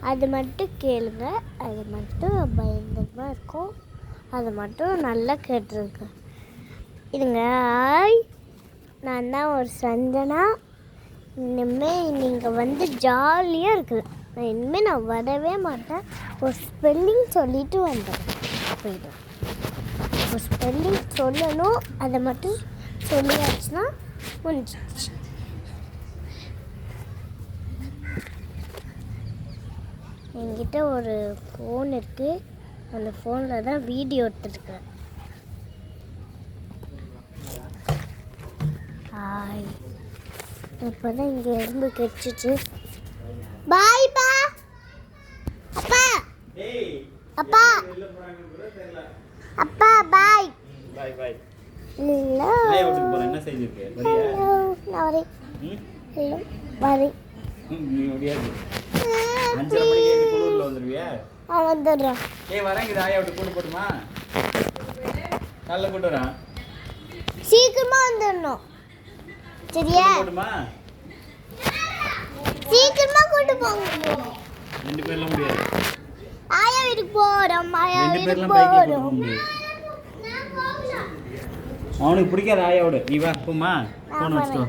அது மட்டும் கேளுங்க. அது மட்டும் பயங்கரமாக இருக்கும். அது மட்டும் நல்லா கேட்டுருக்கு. இதுங்க ஹாய், நான் தான் ஒரு சஞ்சனா. இனிமேல் நீங்கள் வந்து ஜாலியாக இருக்குது. இனிமேல் நான் வரவே மாட்டேன். ஒரு ஸ்பெல்லிங் சொல்லிட்டு வந்தேன் போயிடும். ஒரு ஸ்பெல்லிங் சொல்லணும், அதை மட்டும் சொல்லியாச்சுன்னா முடிஞ்சிச்சு. என்கிட்ட ஒரு ஃபோன் இருக்குது. அந்த ஃபோனில் தான் வீடியோ எடுத்துருக்கேன். ஹாய், இப்போ தான் இங்கே எறும்பு கடிச்சிச்சு. பாய்ப்பா. அப்பா அப்பா அப்பா பாய் பாய் பாய். ஹலோ ஆயா வீட்டுக்கு போறேன். என்ன செஞ்சிருக்க? ஹலோ நான் வரேன். ஹலோ வரேன். நீ முடியாது. 5:30 மணிக்கு இந்த குளூர்ல வந்துருவியா? வந்துடுறேன். ஏய் வரேங்க. ஆயா வீட்டுக்கு கூட்டு போட்டுமா? காலைல கூட்டு வரேன். சீக்கிரமா வந்துடணும். சரியா? போட்டுமா? சீக்கிரமா கூட்டு போங்க. 2 பேர்லாம் முடியாது. ஆயா வீட்டுக்கு போறோம். ஆயா 2 வீட்டுக்கு பேர்லாம் பைக்ல போக போறோம். முடியாது. அவனுக்கு பிடிக்காத ஆயாவோட. நீ வா போமா. போன் வச்சுக்கோ.